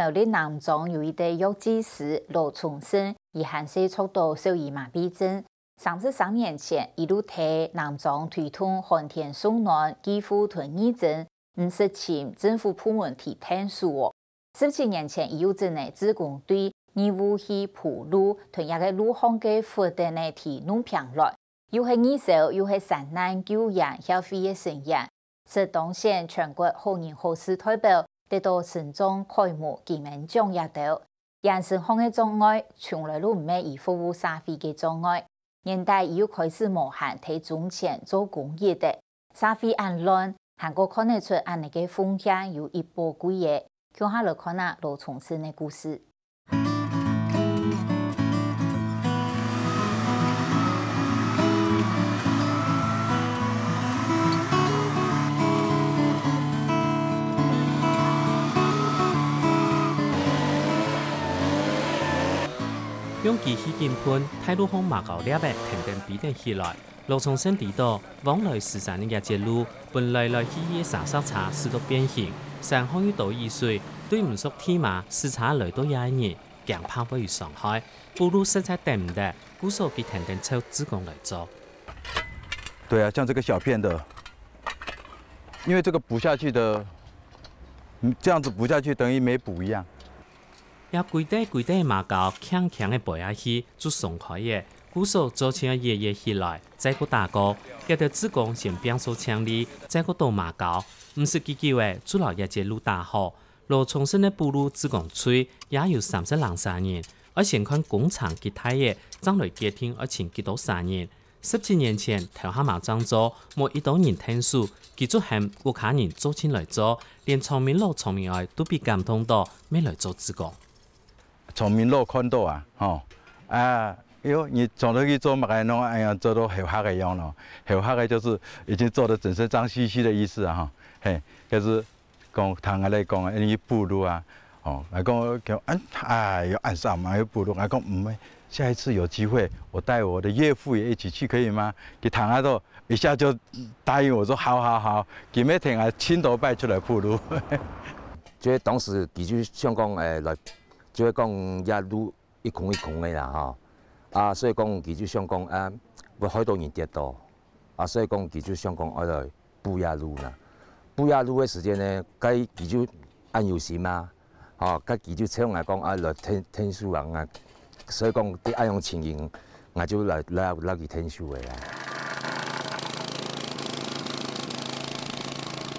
某的南庄有一对药剂师罗崇生，以寒性速度手移麻痹症。33年前，一路替南庄推动寒天送暖、肌肤囤义症，50请政府部门提探索。17年前，伊又真内自贡对义务去铺路，同样个路况嘅负担呢提弄平来，又系二手又系山难救援消费嘅声音，使当选全国好人好事代表得到省中开幕见面奖也到。人生上嘅障碍，从来都唔系以服务社会嘅障碍。年代又开始无限提种钱做工业的，社会安乱，韩国看得出安尼嘅风险有一波贵嘅。看下来看下罗崇生的故事。用机器键盘，态度向马高粒的停电比定起来。罗崇生提到，往来13年嘅节路，本来去去沙沙茶使到变形，上方遇到雨水，对唔熟天马视察来到压热，更怕会伤害。不如实在等唔得，故所给停电抽自工来做。对啊，像这个小片的，因为这个补下去的，这样子补下去等于没补一样。也规底马高强的背下去就松开嘅，故所做成夜起来，再个打高，要条子工先变数强力，再个倒马高，唔是机机嘅，主要一节路打好。罗崇生的步路子工吹也有32年，而先看工厂吉他嘅，将来家庭而前几多3年。17年前，头下马漳州冇一多人听数，佢就喊屋企人做钱来做，连聪明佬聪明爱都比感通到，没来做子工。聪明佬看到啊，哟，你从头去做嘛个弄，哎呀，做到后黑个样咯，后黑个就是已经做得整身脏兮兮的意思啊，哈，嘿，可是讲堂下来讲啊，你步路啊，来讲要按上嘛，要步路，来讲唔会，下一次有机会，我带我的岳父也一起去，可以吗？给堂下头一下就答应我说好，今日听啊，亲头拜出来步路。即当时佢就想讲来。就係講一路一窮嘅啦嚇，所以講佢就想講會好多人跌倒，所以講佢就想講來補一路啦。補一路嘅時間呢，佢就按有心嘛，佢就請我講來聽書啊，所以講啲樣情形，我就來去聽書嘅啦。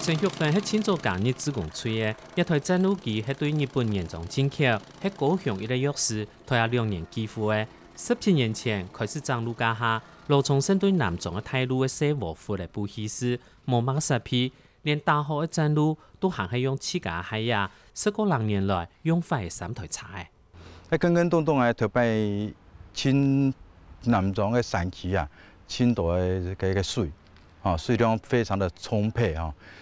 陳玉芬係千座假日自工吹嘅，一台戰鬥機係對日本嚴重進口，係高雄一個藥師，佢有2年寄付嘅。17年前開始漲路價下，羅崇生對南莊嘅態度嘅生活富嚟不稀釋，冇乜實批，連大學嘅戰路都還係用自家係呀，10年來用快3台車嘅。跟動啊，特別清南莊嘅山區啊，清多嘅個水。水量非常的充沛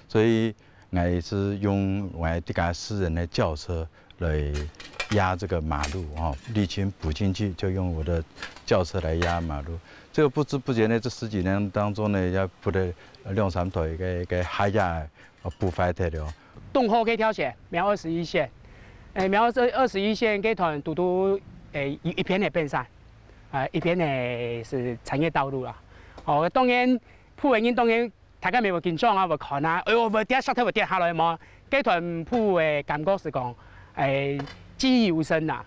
所以我也是用我这个私人的轿车来压这个马路沥青补进去，就用我的轿车来压马路。这个不知不觉呢，这10几年当中呢，要补了2-3台个海压补快的了。动后可以挑选苗21线，苗这21线给团嘟一片的变山，一片呢是产业道路啦。当然。鋪永遠當然大家未會緊張啊，會看啊，會跌石頭會跌下來嘛。幾團鋪嘅感覺是講記憶猶新啊。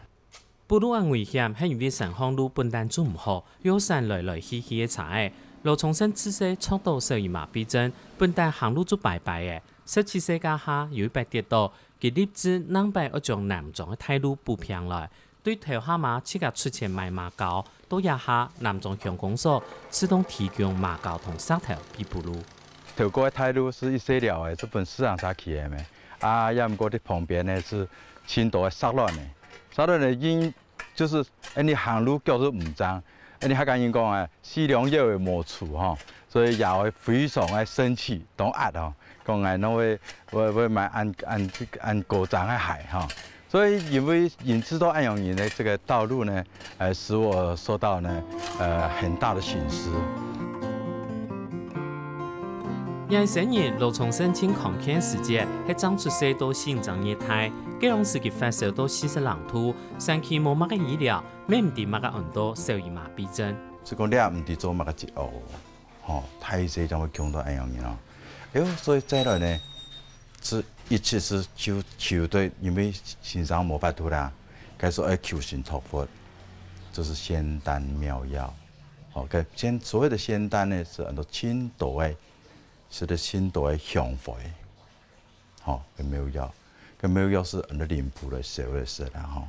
步路安危險係因為上航路本單做唔好，有山來去嘅差嘅。羅崇生自細觸到手移麻痹症，本單行路就拜拜嘅。17歲家下有一擺跌倒，佢立志能擺一種南莊嘅態度補平來。對頭下馬自家出錢買馬膏，到一下南莊鄉公所自動提供馬膏同石頭俾步路。頭個態度是一些了嘅，這本市場才起嘅咩？也唔過啲旁邊呢是青島嘅沙亂嘅，沙亂嘅因就是你行路腳都唔髒，你客家人講四兩腰會磨杵所以也會非常嘅生氣當壓講儂會買按高漲嘅海所以因知道安陽人的這個道路呢，使我受到呢很大的損失。廿生年罗崇生请抗抗时节，喺长出世到新增热态，吉隆时嘅发烧到40度，上期冇乜嘅医疗，咩唔掂乜嘅温度，小儿麻痹症。所以講你也唔係做乜嘅節學，吼，太細就會強到一樣嘢咯。所以再來呢，是一切是求對，因為先生冇辦法啦，該說要求神託佛，就是仙丹妙藥。哦，所謂的仙丹呢，是很多青島嘅，是的青島嘅香火，吼，嘅妙藥，嘅妙藥是很多靈譜的社會事啦，吼。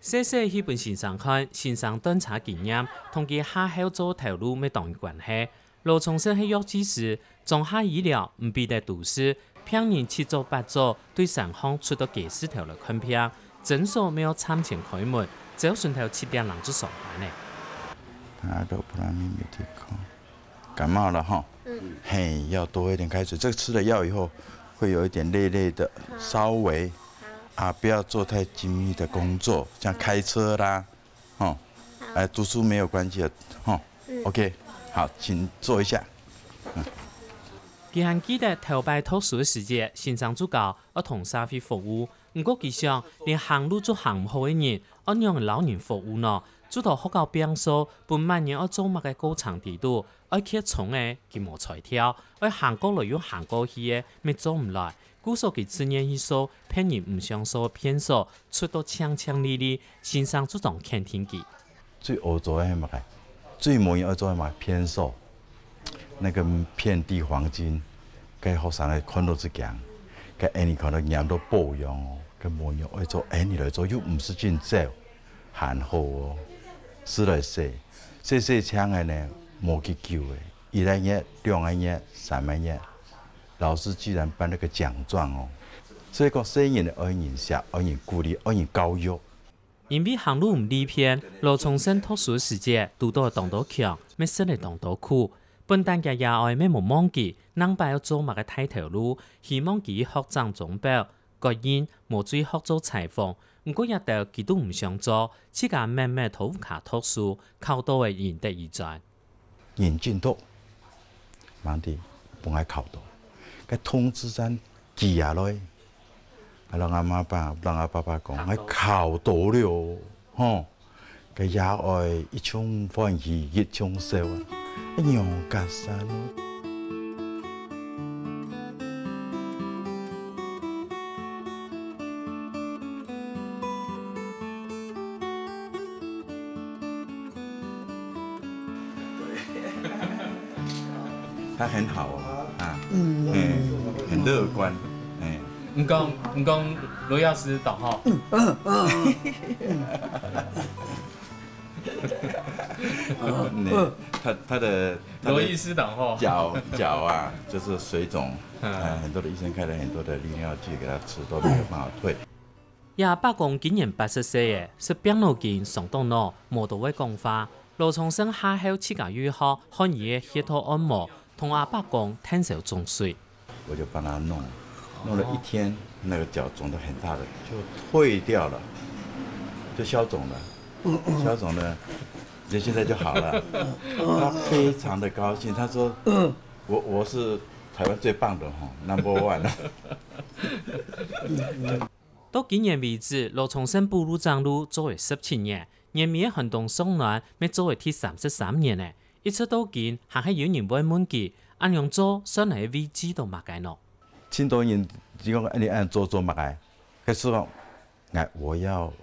細細去本先生看，先生觀察經驗，同佢下後做頭路沒當關係。羅崇生喺藥劑時，種下醫療唔必得讀書，平年7做8做，對上行出到幾十條來看病，診所沒有參前開門，只有順頭7點鐘就上班呢。感冒了哈，嘿，要多一點開水。這個吃了藥以後，會有一點累累的，稍微。不要做太精密的工作，像開車啦，讀書沒有關係的，OK， 好，請坐一下。佢還記得頭擺讀書的時節，先生主教要同社會服務，不過佢想連行路都行唔好嘅人，要讓老人服務呢，主導學校變數，本萬年要做乜嘅高長地度，要去從嘅佢冇才跳，要行過來又行過去嘅，咪做唔來。故所佢自然去說，騙人唔想說騙數，出到槍槍哩哩，先生主動傾聽佢。最惡做係乜嘅？最冇人愛做係乜騙數？那個遍地黃金，嘅學生係看到之強，嘅你看到驗到保養哦，嘅冇人愛做，你來做又唔是真正限好哦，是來說，細槍嘅呢冇去救嘅，1萬日、2萬日、3萬日。老師居然頒了個獎狀哦，所以講細人愛人錫，愛人鼓勵，愛人教育。因為行路唔離偏，羅崇生讀書時節，讀到當到強，咩識嚟當到苦。本大家也愛咩冇忘記，能擺要做乜嘅睇頭路，希望佢學長總表，個人冇追學做裁縫，唔過一道佢都唔想做，自家慢慢頭卡讀書，考到嘅贏得而在。認真讀，慢啲，唔愛考到。個通知單寄下來，讓阿媽爸、讓阿爸爸講，我考到了，吼，個也愛一種歡喜一種笑啊，一樣加山咯。他很好啊，很樂觀，唔講羅藥師導好。他的羅醫師導好。腳啊，就是水腫，很多的醫生開了很多的利尿劑給他吃，都沒有辦法退。廿八公今年80歲嘅，是病腦筋上到腦，冇到位講話。羅崇生下後7個月後，看伊嘅血托按摩。同阿伯講聽手種水，我就幫他弄了一天，那個腳腫得很大的就退掉了，就消腫了，消腫了，就現在就好了。他非常的高興，他說：我是台灣最棒的，No. 1了。到今年為止，羅崇生步入正路做為17年，年面行動送暖，咪做為第33年呢。一直到今，還係有人問問佢，按樣做算係未知道乜嘅咯？青島人只講你按做乜嘅，可是講，我要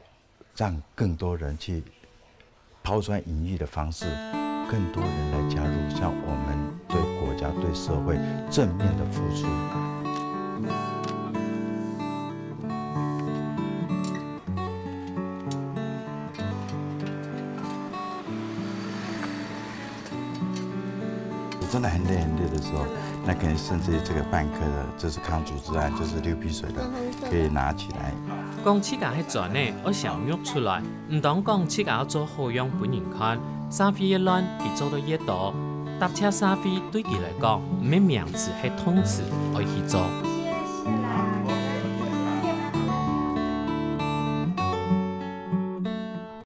讓更多人去拋磚引玉的方式，更多人來加入，像我們對國家對社會正面的付出。真的很累的時候，那可能甚至這個半顆的，就是抗組織胺，就是流鼻水的，可以拿起來。講自家係賺呢，我想喐出來，唔當講自家要做好樣本人看，沙飛一輪，佢做到越多，搭車沙飛對佢嚟講，唔係名詞係通詞，可以去做。